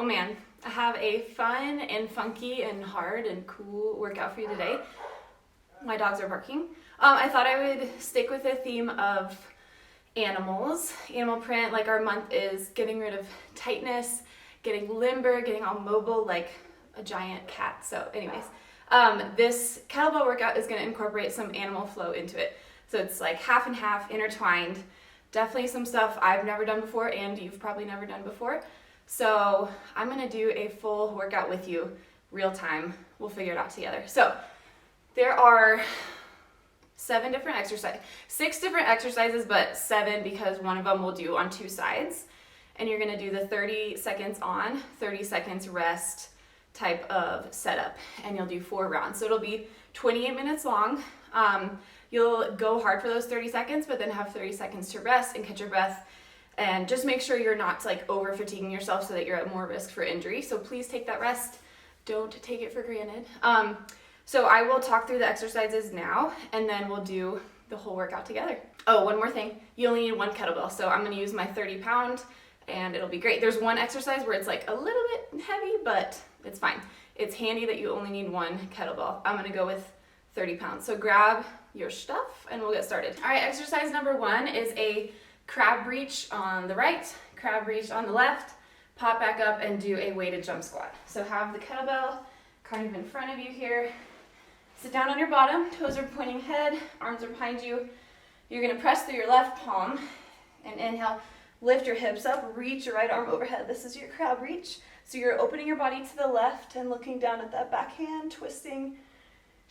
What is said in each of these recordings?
man, I have a fun and funky and hard and cool workout for you today. My dogs are barking. I thought I would stick with the theme of animals, animal print. Like our month is getting rid of tightness, getting limber, getting all mobile like a giant cat. So anyways, this kettlebell workout is going to incorporate some animal flow into it. So it's like half and half intertwined. Definitely some stuff I've never done before and you've probably never done before. So I'm going to do a full workout with you, real time. We'll figure it out together. So there are 6 different exercises, but 7 because one of them we'll do on 2 sides. And you're going to do the 30 seconds on, 30 seconds rest type of setup. And you'll do 4 rounds. So it'll be 28 minutes long. You'll go hard for those 30 seconds, but then have 30 seconds to rest and catch your breath. And just make sure you're not like over fatiguing yourself so that you're at more risk for injury. So please take that rest. Don't take it for granted. So I will talk through the exercises now, and then we'll do the whole workout together. Oh, one more thing. You only need 1 kettlebell. So I'm going to use my 30-pound, and it'll be great. There's one exercise where it's like a little bit heavy, but it's fine. It's handy that you only need 1 kettlebell. I'm going to go with 30 pounds. So grab your stuff, and we'll get started. All right, exercise number 1 is a crab reach on the right, crab reach on the left, pop back up and do a weighted jump squat. So have the kettlebell kind of in front of you here. Sit down on your bottom, toes are pointing ahead, arms are behind you. You're gonna press through your left palm and inhale, lift your hips up, reach your right arm overhead. This is your crab reach. So you're opening your body to the left and looking down at that back hand, twisting.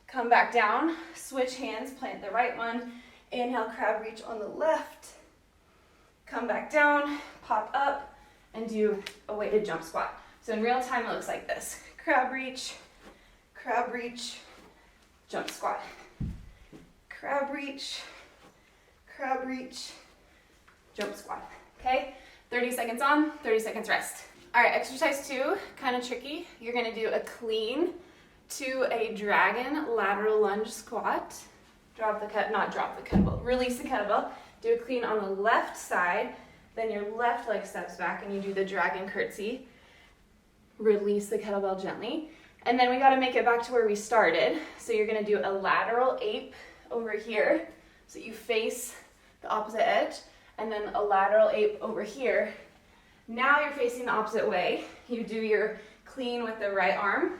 Come back down, switch hands, plant the right one. Inhale, crab reach on the left. Come back down, pop up, and do a weighted jump squat. So in real time, it looks like this. Crab reach, jump squat. Crab reach, jump squat. Okay? 30 seconds on, 30 seconds rest. All right, exercise 2, kind of tricky. You're gonna do a clean to a dragon lateral lunge squat. Release the kettlebell. Do a clean on the left side, then your left leg steps back and you do the dragon curtsy. Release the kettlebell gently. And then we gotta make it back to where we started. So you're gonna do a lateral ape over here. So you face the opposite edge, and then a lateral ape over here. Now you're facing the opposite way. You do your clean with the right arm,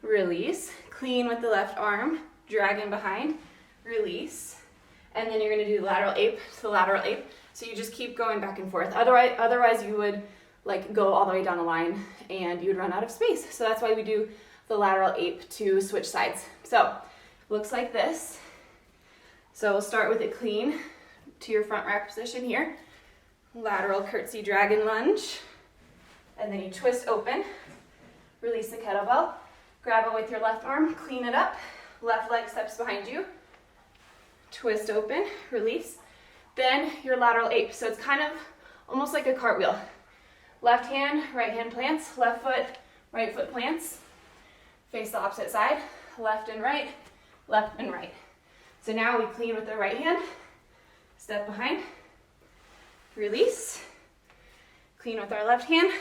release, clean with the left arm, dragon behind, release. And then you're gonna do lateral ape to lateral ape. So you just keep going back and forth. Otherwise you would like go all the way down the line and you would run out of space. So that's why we do the lateral ape to switch sides. So looks like this. So we'll start with a clean to your front rack position here. Lateral curtsy dragon lunge. And then you twist open, release the kettlebell, grab it with your left arm, clean it up, left leg steps behind you. Twist open, release. Then your lateral ape. So it's kind of almost like a cartwheel. Left hand, right hand plants, left foot, right foot plants. Face the opposite side, left and right, left and right. So now we clean with the right hand, step behind, release. Clean with our left hand,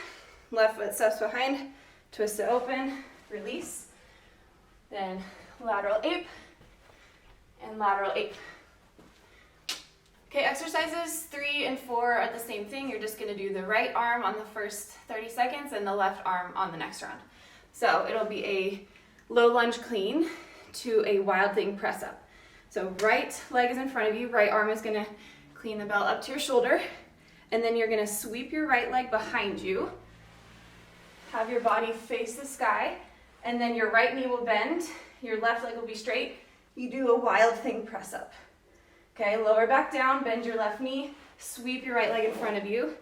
left foot steps behind, twist it open, release. Then lateral ape and lateral ape. Okay, exercises 3 and 4 are the same thing. You're just gonna do the right arm on the first 30 seconds and the left arm on the next round. So it'll be a low lunge clean to a wild thing press up. So right leg is in front of you, right arm is gonna clean the bell up to your shoulder, and then you're gonna sweep your right leg behind you, have your body face the sky, and then your right knee will bend, your left leg will be straight. You do a wild thing press up. Okay, lower back down, bend your left knee, sweep your right leg in front of you,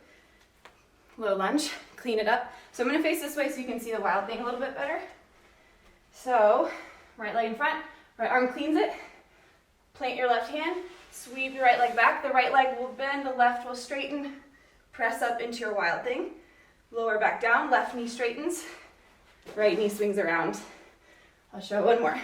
low lunge, clean it up. So I'm gonna face this way so you can see the wild thing a little bit better. So, right leg in front, right arm cleans it, plant your left hand, sweep your right leg back, the right leg will bend, the left will straighten, press up into your wild thing, lower back down, left knee straightens, right knee swings around. I'll show one more.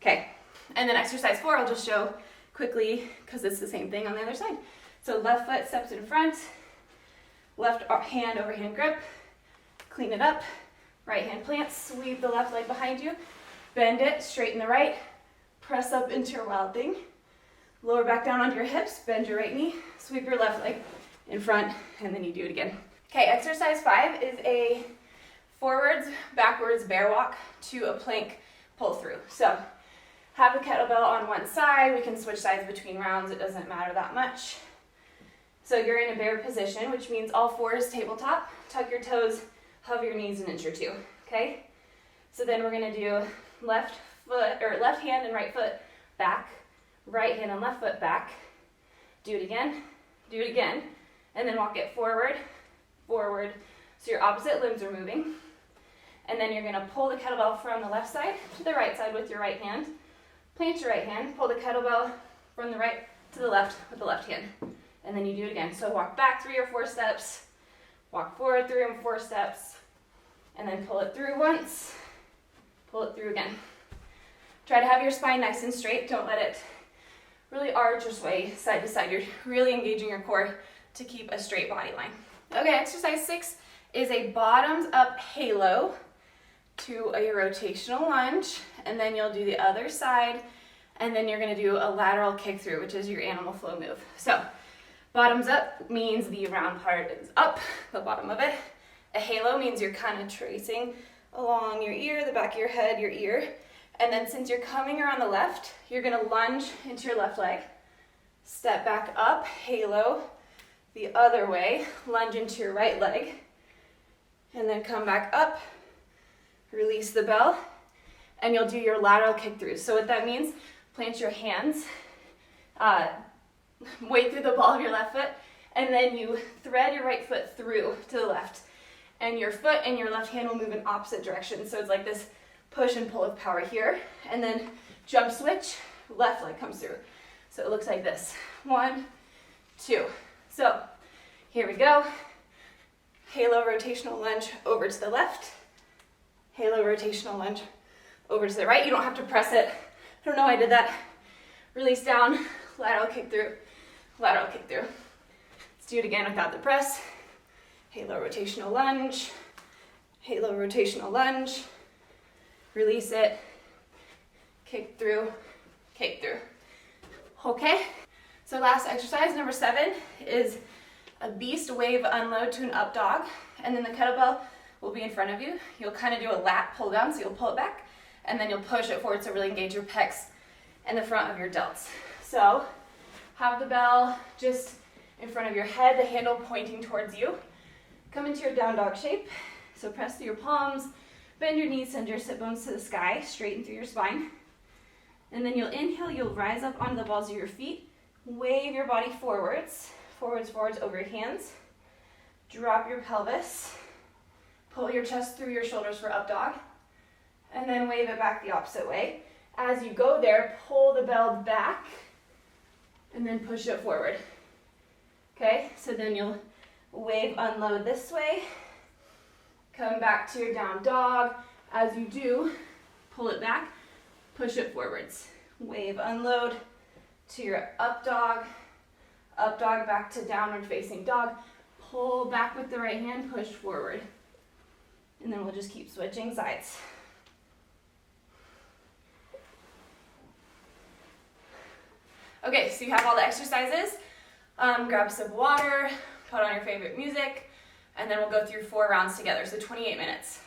Okay, and then exercise 4, I'll just show quickly because it's the same thing on the other side. So left foot steps in front, left hand overhand grip, clean it up, right hand plant, sweep the left leg behind you, bend it, straighten the right, press up into your wild thing, lower back down onto your hips, bend your right knee, sweep your left leg in front, and then you do it again. Okay, exercise 5 is a forwards, backwards bear walk to a plank pull through. So have the kettlebell on one side, we can switch sides between rounds, it doesn't matter that much. So you're in a bear position, which means all fours tabletop, tuck your toes, hover your knees an inch or two, okay? So then we're gonna do left hand and right foot back, right hand and left foot back. Do it again, and then walk it forward, forward. So your opposite limbs are moving. And then you're gonna pull the kettlebell from the left side to the right side with your right hand. Plant your right hand, pull the kettlebell from the right to the left with the left hand. And then you do it again. So walk back 3 or 4 steps, walk forward 3 or 4 steps, and then pull it through once, pull it through again. Try to have your spine nice and straight. Don't let it really arch or sway side to side. You're really engaging your core to keep a straight body line. Okay, exercise 6 is a bottoms up halo to a rotational lunge, and then you'll do the other side, and then you're gonna do a lateral kick through, which is your animal flow move. So bottoms up means the round part is up, the bottom of it. A halo means you're kind of tracing along your ear, the back of your head, your ear. And then since you're coming around the left, you're gonna lunge into your left leg, step back up, halo, the other way, lunge into your right leg, and then come back up, release the bell, and you'll do your lateral kick through. So what that means, plant your hands way through the ball of your left foot, and then you thread your right foot through to the left. And your foot and your left hand will move in opposite directions. So it's like this push and pull of power here, and then jump switch, left leg comes through. So it looks like this, 1, 2. So here we go. Halo rotational lunge over to the left, halo rotational lunge over to the right. You don't have to press it. I don't know, I did that. Release down, lateral kick through, lateral kick through. Let's do it again without the press. Halo rotational lunge, halo rotational lunge, release it, kick through, kick through. Okay, so last exercise, number 7, is a beast wave unload to an up dog, and then the kettlebell will be in front of you. You'll kind of do a lat pull down, so you'll pull it back, and then you'll push it forward to really engage your pecs and the front of your delts. So have the bell just in front of your head, the handle pointing towards you. Come into your down dog shape. So press through your palms, bend your knees, send your sit bones to the sky, straighten through your spine. And then you'll inhale, you'll rise up onto the balls of your feet, wave your body forwards, forwards, forwards over your hands. Drop your pelvis, pull your chest through your shoulders for up dog, and then wave it back the opposite way. As you go there, pull the bell back, and then push it forward. Okay, so then you'll wave unload this way, come back to your down dog. As you do, pull it back, push it forwards. Wave unload to your up dog back to downward facing dog. Pull back with the right hand, push forward. And then we'll just keep switching sides. Okay, so you have all the exercises. Grab a sip of water, put on your favorite music, and then we'll go through 4 rounds together, so 28 minutes.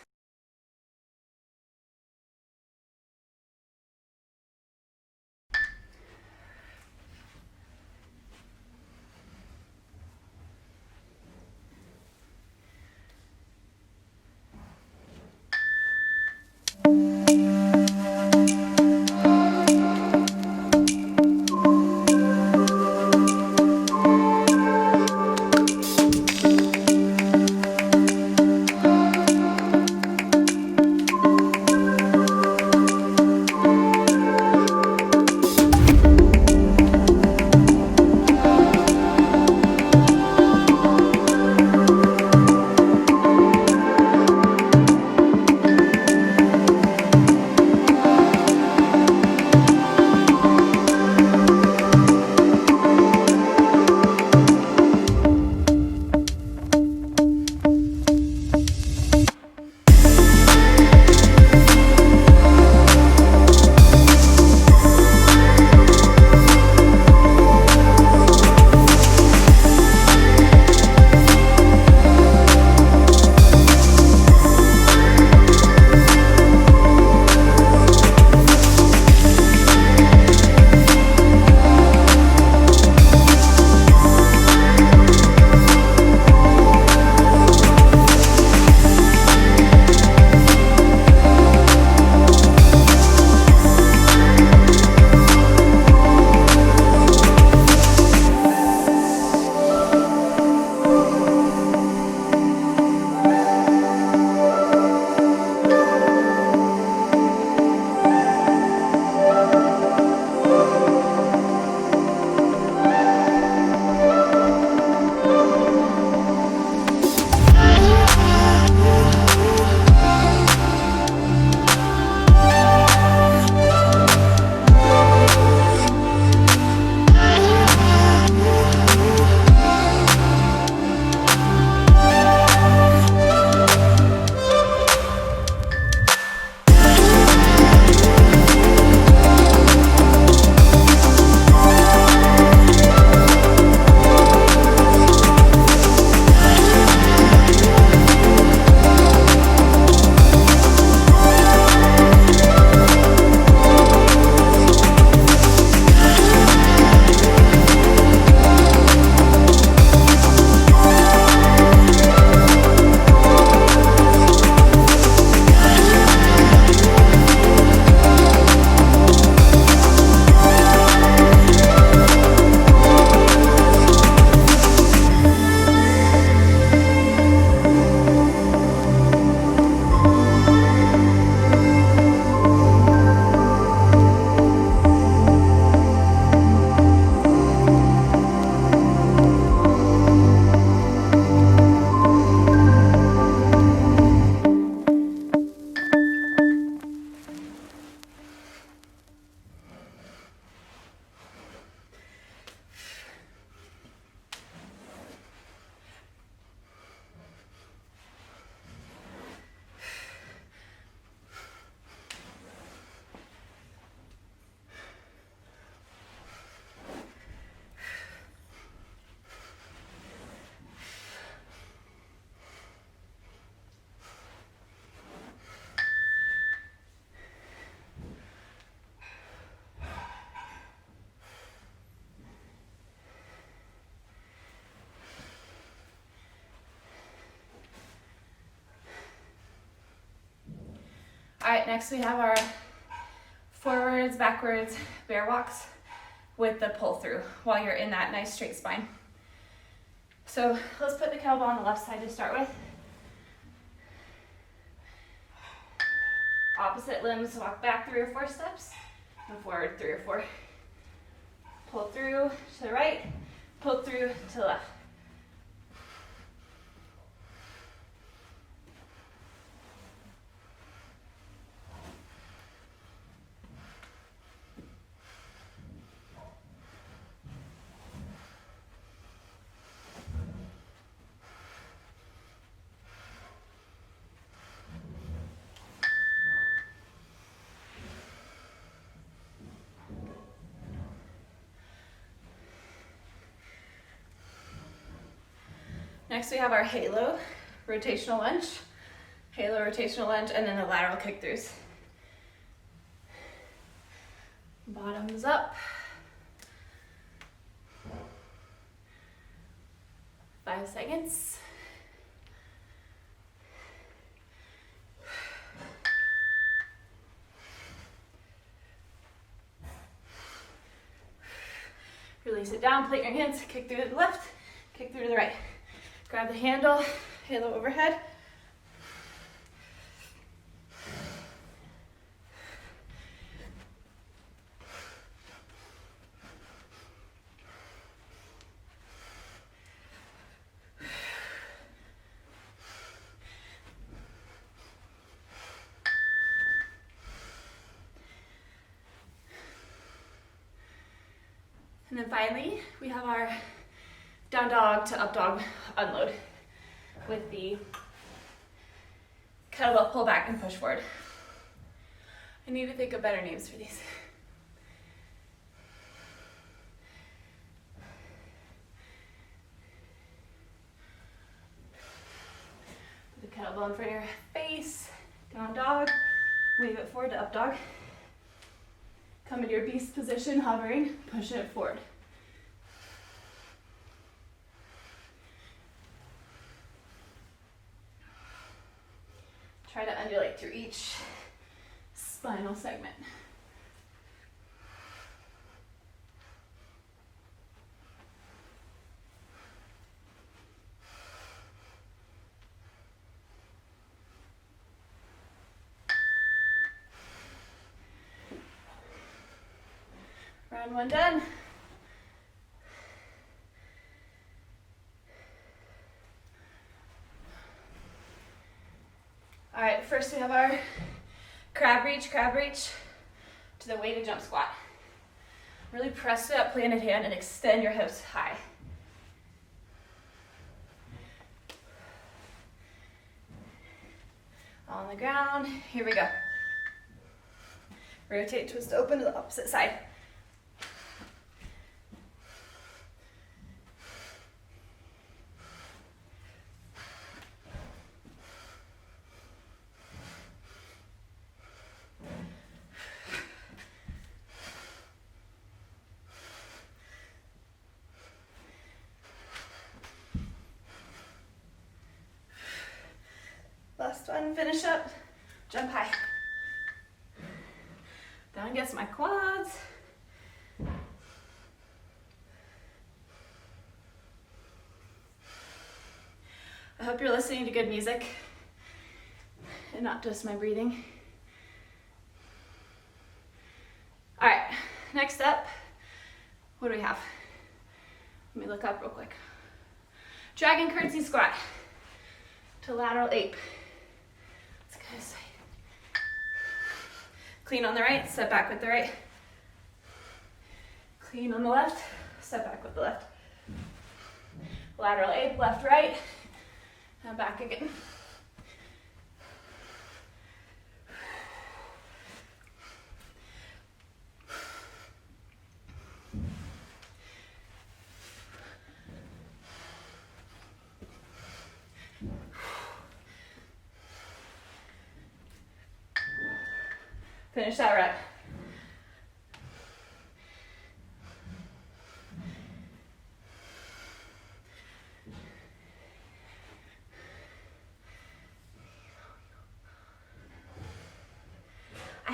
right, next we have our forwards, backwards, bear walks with the pull through while you're in that nice straight spine. So let's put the kettlebell on the left side to start with. Opposite limbs, walk back 3 or 4 steps, and forward 3 or 4. Pull through to the right, pull through to the left. Next we have our halo rotational lunge, and then the lateral kick throughs. Bottoms up. 5 seconds. Release it down, plate your hands, kick through to the left, kick through to the right. Grab the handle, halo overhead. And then finally, we have our down dog to up dog unload with the kettlebell pull back and push forward. I need to think of better names for these. Put the kettlebell in front of your face, down dog, wave it forward to up dog. Come into your beast position, hovering, push it forward. Try to undulate through each spinal segment. Round 1 done. All right, first we have our crab reach to the weighted jump squat. Really press it up, planted hand, and extend your hips high. On the ground, here we go. Rotate, twist open to the opposite side. Last one, finish up, jump high. Down against my quads. I hope you're listening to good music and not just my breathing. All right, next up, what do we have? Let me look up real quick. Dragon curtsy squat to lateral ape. Clean on the right, step back with the right. Clean on the left, step back with the left. Lateral ape, left, right, and back again. Finish that rep.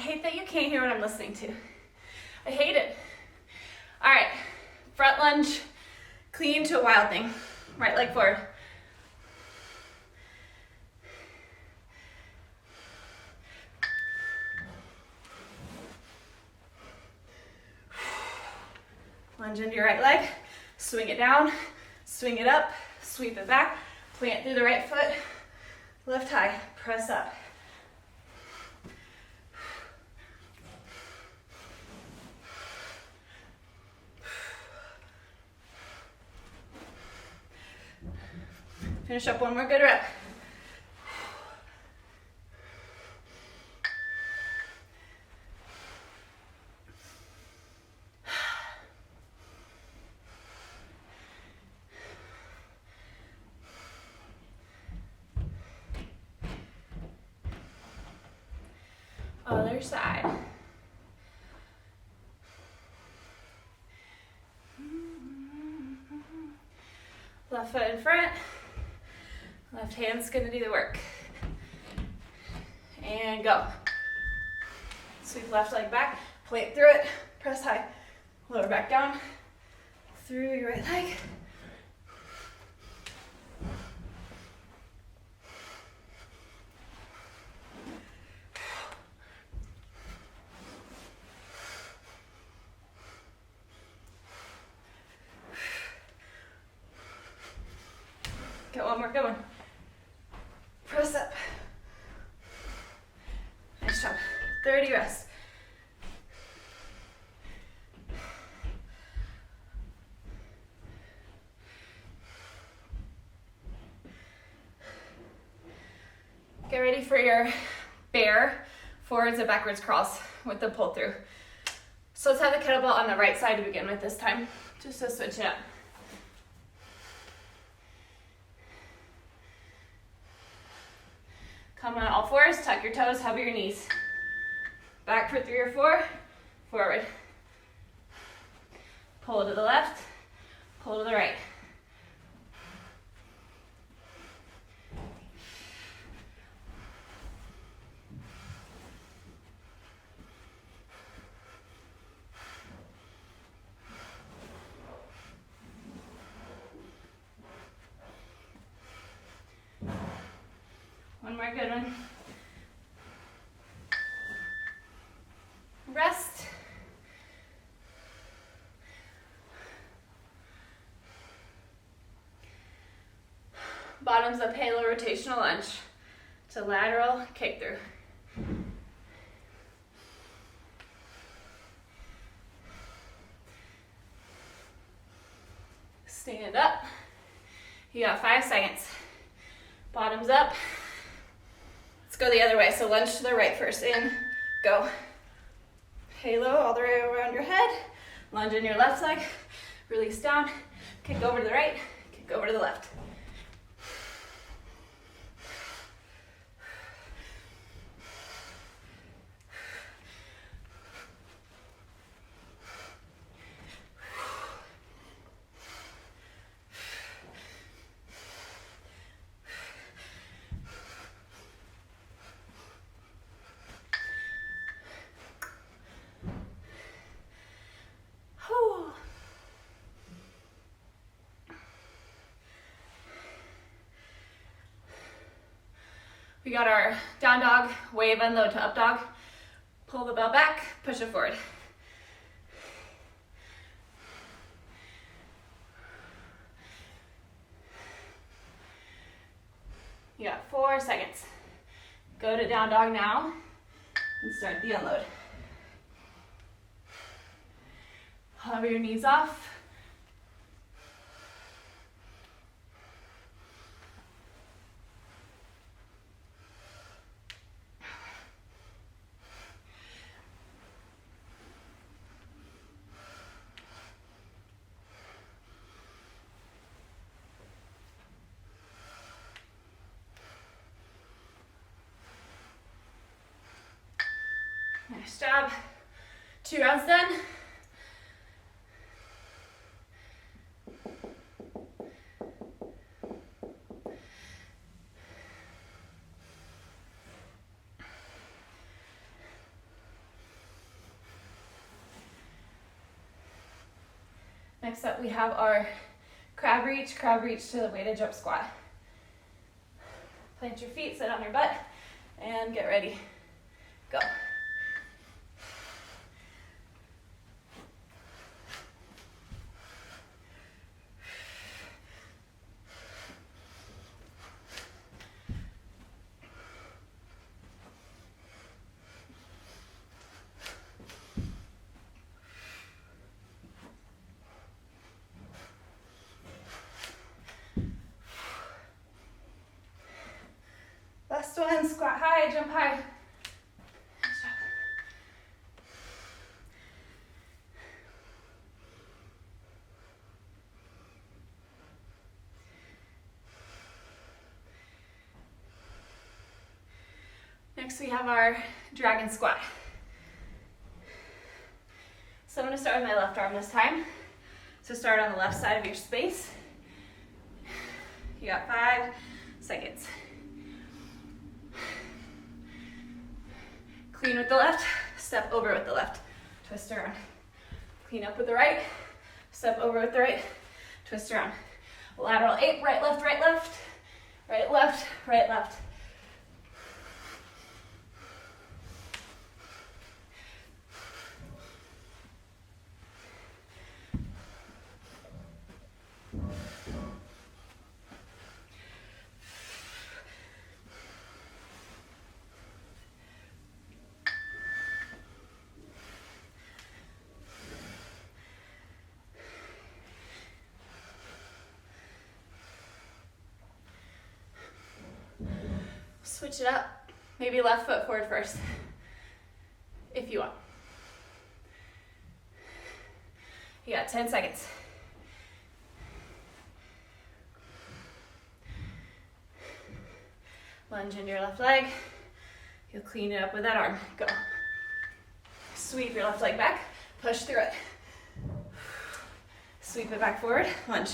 hate that you can't hear what I'm listening to. I hate it. All right, front lunge, clean to a wild thing. Right leg forward. Lunge into your right leg, swing it down, swing it up, sweep it back, plant through the right foot, left high, press up. Finish up one more good rep. Other side. Left foot in front. Left hand's gonna do the work. And go. Sweep left leg back, plant through it, press high. Lower back down, through your right leg. Get one more good one. Press up. Nice job. 30 rest. Get ready for your bear forwards and backwards crawls with the pull through. So let's have the kettlebell on the right side to begin with this time, just to switch it up. Come on all fours, tuck your toes, hover your knees. Back for 3 or 4, forward. Pull to the left, pull to the right. One more good one. Rest. Bottoms up halo rotational lunge to lateral kick through. Stand up. You got 5 seconds. Bottoms up. Let's go the other way. So lunge to the right first. In, go. Halo all the way around your head. Lunge in your left leg. Release down. Kick over to the right. Kick over to the left. We got our down dog, wave unload to up dog. Pull the bell back, push it forward. You got 4 seconds. Go to down dog now and start the unload. Hover your knees off. Nice job. 2 rounds done. Next up, we have our crab reach to the weighted jump squat. Plant your feet, sit on your butt, and get ready. Go. Last one, squat high, jump high. Next we have our dragon squat. So I'm going to start with my left arm this time. So start on the left side of your space. You got 5 seconds. Clean with the left, step over with the left, twist around. Clean up with the right, step over with the right, twist around. Lateral 8, right, left, right, left, right, left, right, left. Switch it up. Maybe left foot forward first, if you want. You got 10 seconds. Lunge into your left leg. You'll clean it up with that arm. Go. Sweep your left leg back. Push through it. Sweep it back forward. Lunge.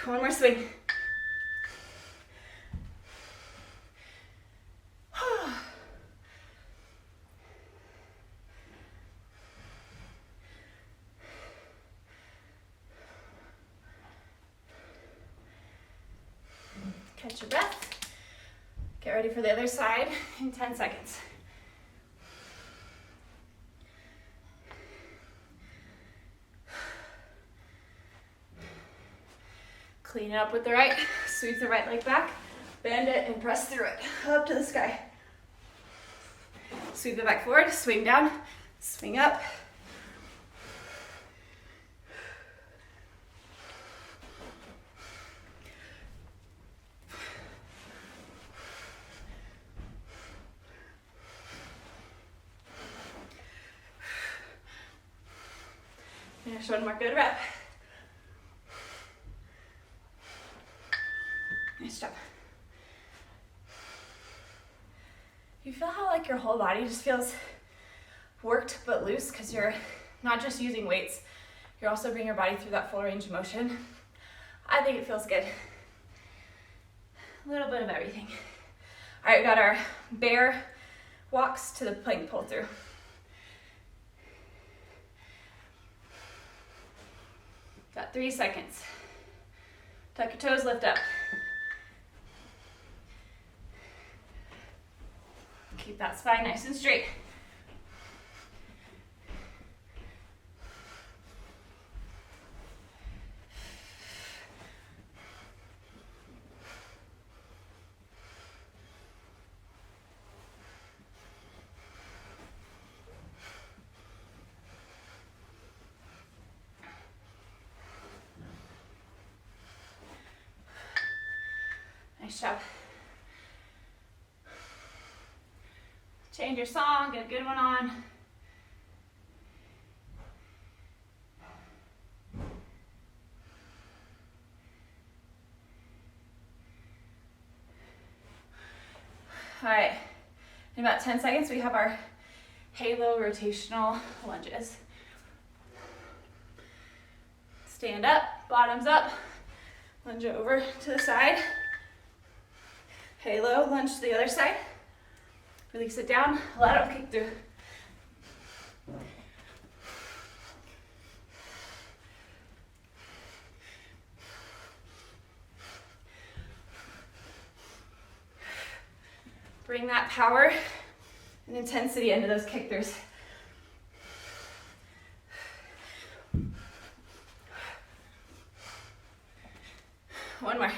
One more swing. Catch your breath. Get ready for the other side in 10 seconds. Clean it up with the right, sweep the right leg back, bend it and press through it, up to the sky. Sweep it back forward, swing down, swing up. Finish one more good rep. Nice job. You feel how like your whole body just feels worked but loose because you're not just using weights, you're also bringing your body through that full range of motion. I think it feels good. A little bit of everything. All right, we got our bear walks to the plank pull through. Got 3 seconds. Tuck your toes, lift up. Keep that spine nice and straight. Nice job. Change your song, get a good one on. All right, In about 10 seconds, we have our halo rotational lunges. Stand up, bottoms up, lunge over to the side. Halo, lunge to the other side. Release it down, lateral kick through. Bring that power and intensity into those kick throughs. One more.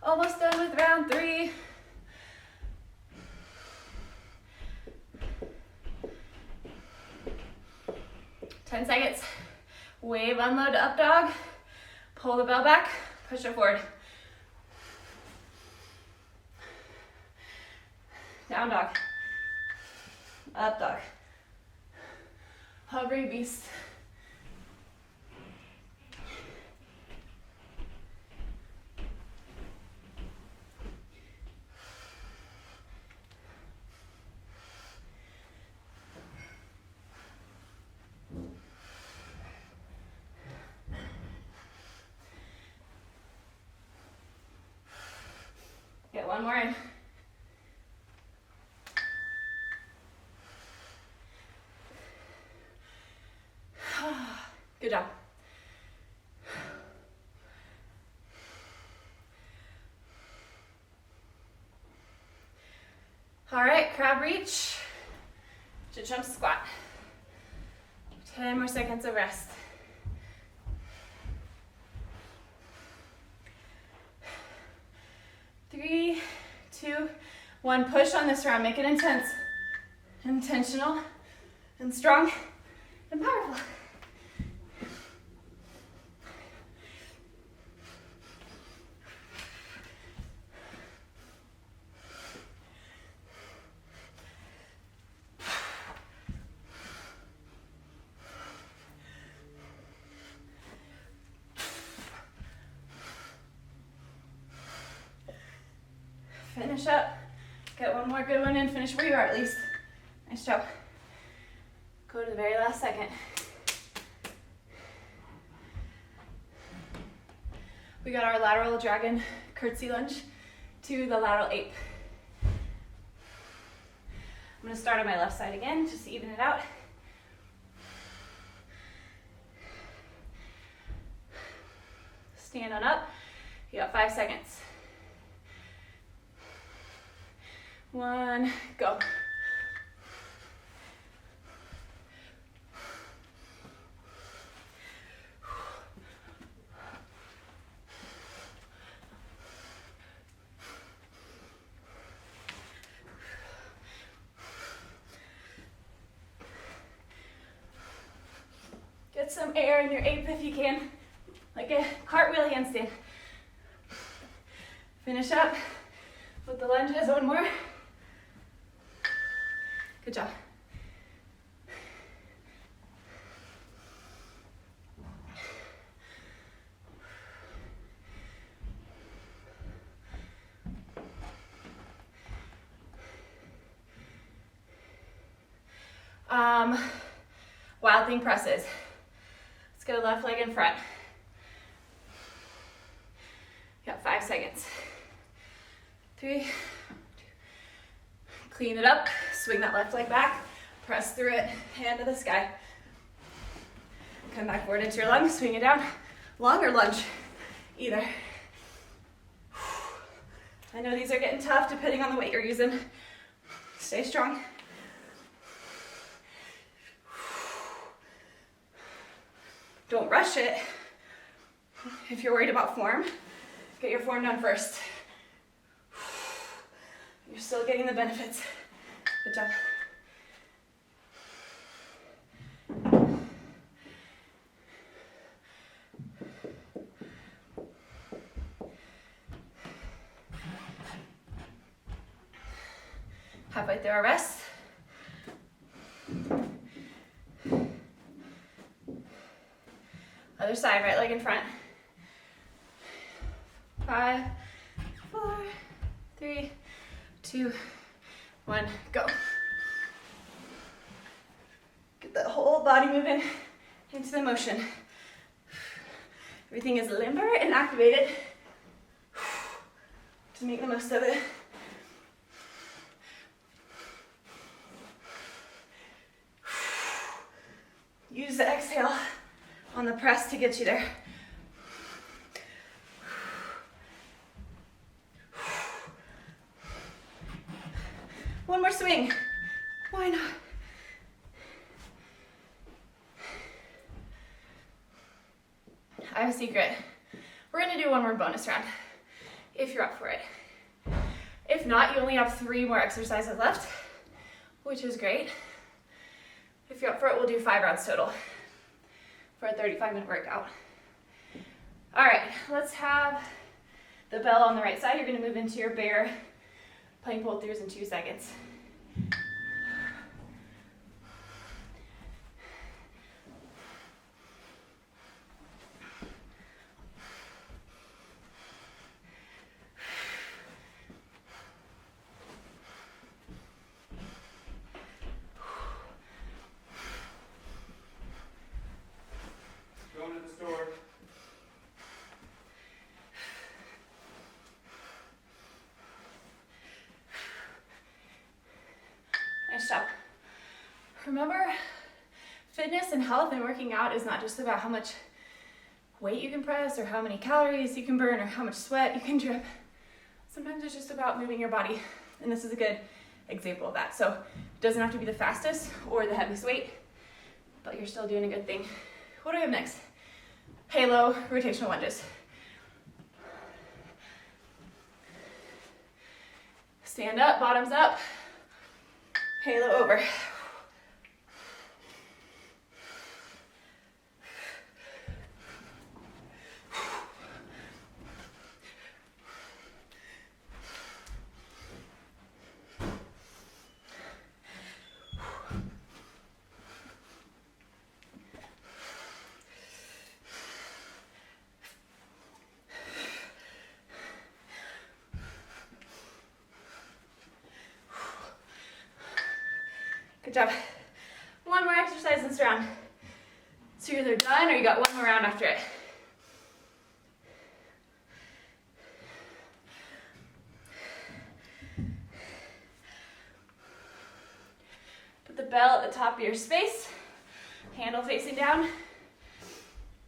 Almost done with round 3. Ten seconds. Wave, unload to up dog. Pull the bell back, push it forward. Down dog. Up dog. Hovering beast. Get one more in. Good job. All right, crab reach to jump squat. 10 more seconds of rest. Three, 2, 1. Push on this round. Make it intense, intentional, and strong, and powerful. Finish up. Get one more good one in. Finish where you are at least. Nice job. Go to the very last second. We got our lateral dragon curtsy lunge to the lateral ape. I'm going to start on my left side again, just to even it out. Stand on up. You got 5 seconds. 1, go. Get some air in your ape if you can, like a cartwheel handstand. Finish up with the lunges. One more. Good job. Wild thing presses. Let's go left leg in front. You got 5 seconds. 3, 2. Clean it up. Swing that left leg back. Press through it. Hand to the sky. Come back forward into your lunge. Swing it down. Long or lunge. Either. I know these are getting tough depending on the weight you're using. Stay strong. Don't rush it. If you're worried about form, get your form done first. You're still getting the benefits. Good job. Halfway through our rest. Other side, right leg in front. 5, 4, 3, 2, 1, go. Get the whole body moving into the motion. Everything is limber and activated. To make the most of it. Use the exhale on the press to get you there. One more swing. Why not? I have a secret. We're gonna do one more bonus round, if you're up for it. If not, you only have 3 more exercises left, which is great. If you're up for it, we'll do 5 rounds total for a 35-minute workout. All right, let's have the bell on the right side. You're gonna move into your bear plank pull throughs in 2 seconds. Going to the store. Nice job. Remember, fitness and health and working out is not just about how much weight you can press or how many calories you can burn or how much sweat you can drip. Sometimes it's just about moving your body, and this is a good example of that. So it doesn't have to be the fastest or the heaviest weight, but you're still doing a good thing. What do we have next? Halo rotational lunges. Stand up, bottoms up, halo over. Good job. One more exercise this round. So you're either done or you got one more round after it. Put the bell at the top of your space, handle facing down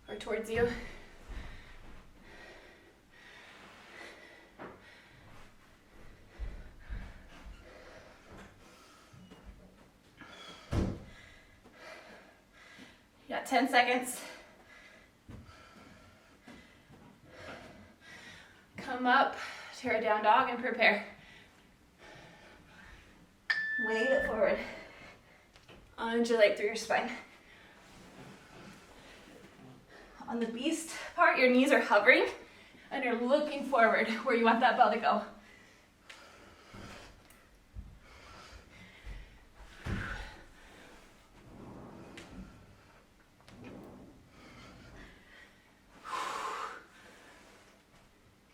or towards you. You got 10 seconds. Come up to a down dog and prepare. Wave it forward. Undulate through your spine. On the beast part, your knees are hovering and you're looking forward where you want that bell to go.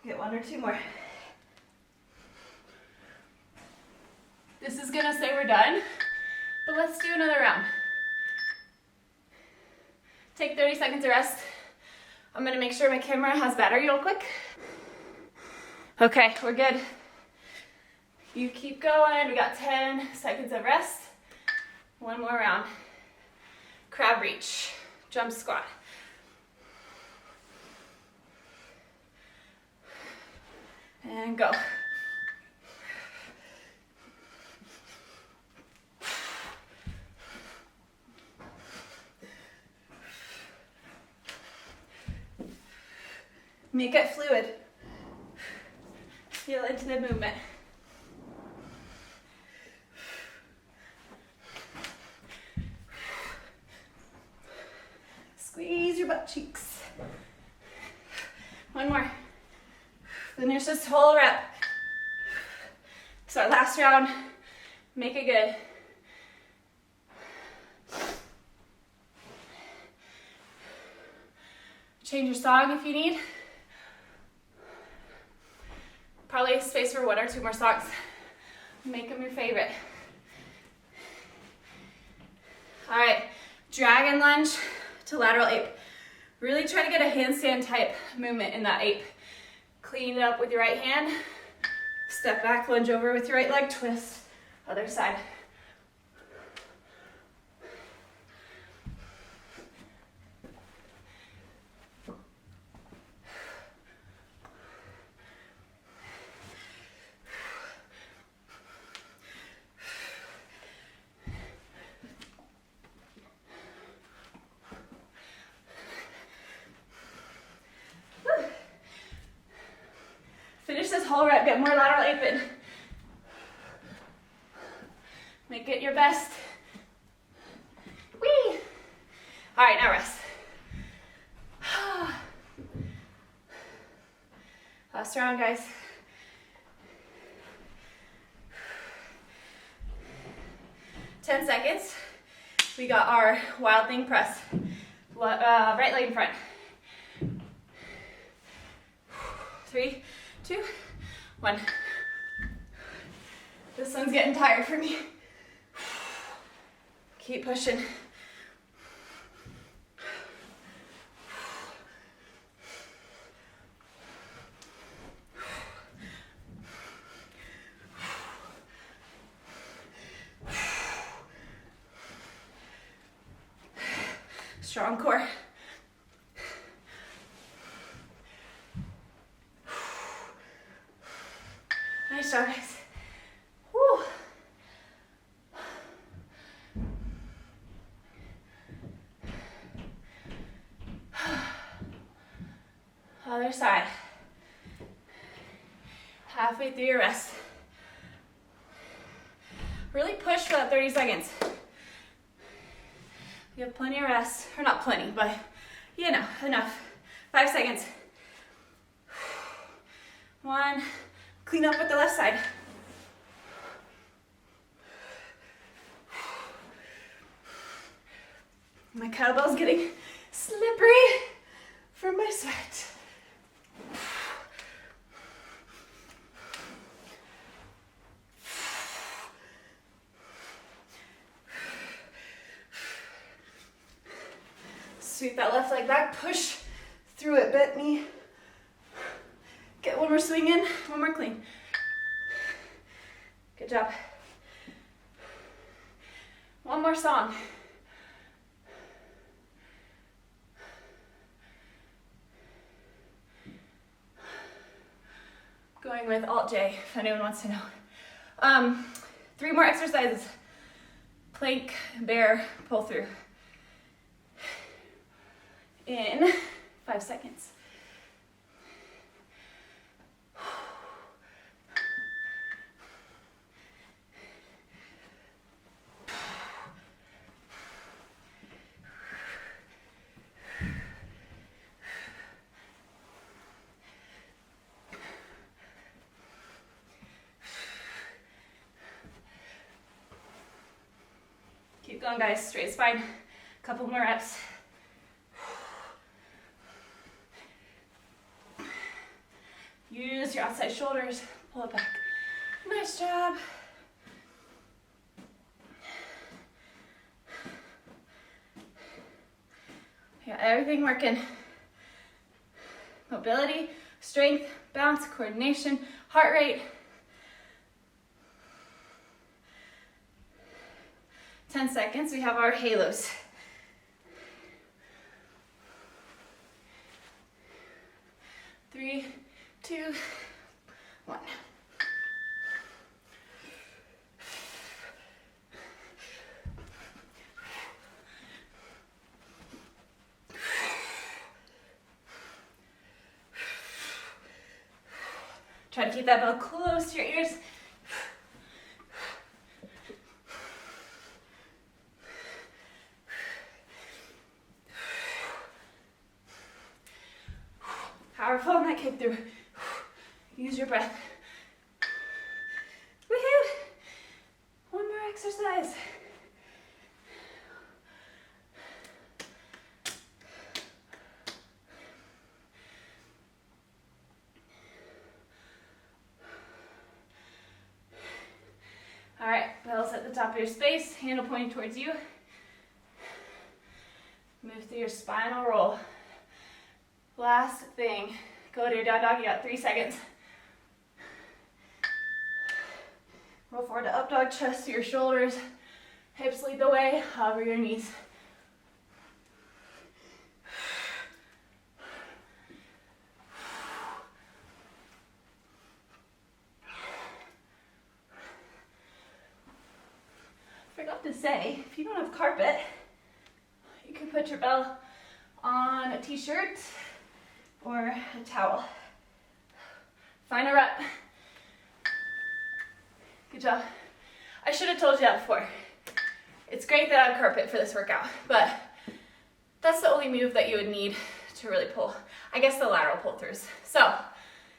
Get 1 or 2 more. This is gonna say we're done, but let's do another round. Take 30 seconds of rest. I'm gonna make sure my camera has battery real quick. Okay, we're good. You keep going. We got 10 seconds of rest. 1 more round. Crab reach, jump squat. And go. Make it fluid. Feel into the movement. Squeeze your butt cheeks. 1 more. Finish this whole rep. So our last round, make it good. Change your song if you need. Probably space for 1 or 2 more songs. Make them your favorite. All right, dragon lunge to lateral ape. Really try to get a handstand type movement in that ape. Clean it up with your right hand. Step back, lunge over with your right leg, twist, other side. Finish this whole rep, get more lateral ape in. Make it your best. Whee! All right, now rest. Last round, guys. Ten seconds. We got our wild thing press. Right leg in front. 3, 2, 1. This one's getting tired for me. Keep pushing. Strong core. Nice job, guys. Woo. Other side. Halfway through your rest. Really push for that 30 seconds. You have plenty of rest, or not plenty, but you know, enough. 5 seconds. 1, clean up with the left side. My kettlebell's getting slippery from my sweat. Sweep that left leg back, push through it, bent knee. Get one more swing in, one more clean. Good job. One more song. Going with Alt J, if anyone wants to know. 3 more exercises. Plank, bear, pull through. In 5 seconds. Keep going, guys. Straight spine. Couple more reps. Use your outside shoulders, pull it back. Nice job. Yeah, everything working. Mobility, strength, balance, coordination, heart rate. 10 seconds, we have our halos. 3, 2, 1. Try to keep that bell close to your ears. Powerful on that kick through. Use your breath. Woohoo! One more exercise. top of your space, handle pointing towards you. Move through your spinal roll. Last thing, go to your down dog, you got 3 seconds. Roll forward to up dog, chest to your shoulders, hips lead the way, hover your knees. Forgot to say, if you don't have carpet, you can put your bell on a t-shirt or a towel. Find a rep. Good job. I should have told you that before. It's great that I have carpet for this workout, but that's the only move that you would need to really pull. I guess the lateral pull-throughs. So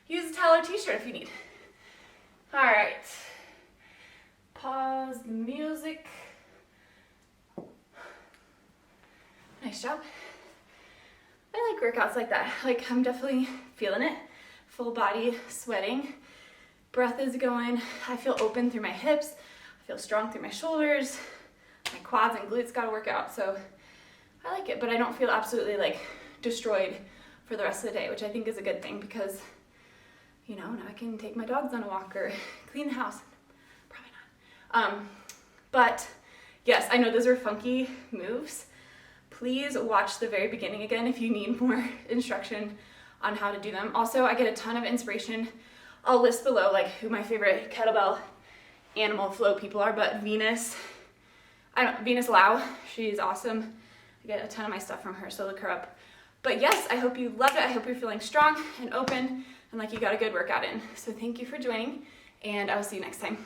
use a towel or t-shirt if you need. All right. Pause the music. Nice job. I like workouts like that. Like, I'm definitely feeling it. Full body sweating. Breath is going. I feel open through my hips. I feel strong through my shoulders. My quads and glutes gotta work out. So I like it, but I don't feel absolutely like destroyed for the rest of the day, which I think is a good thing because, you know, now I can take my dogs on a walk or clean the house. Probably not. But yes, I know those are funky moves. Please watch the very beginning again if you need more instruction on how to do them. Also, I get a ton of inspiration. I'll list below like who my favorite kettlebell animal flow people are, but Venus Lau, she's awesome. I get a ton of my stuff from her, so look her up. But yes, I hope you loved it. I hope you're feeling strong and open and like you got a good workout in. So thank you for joining, and I will see you next time.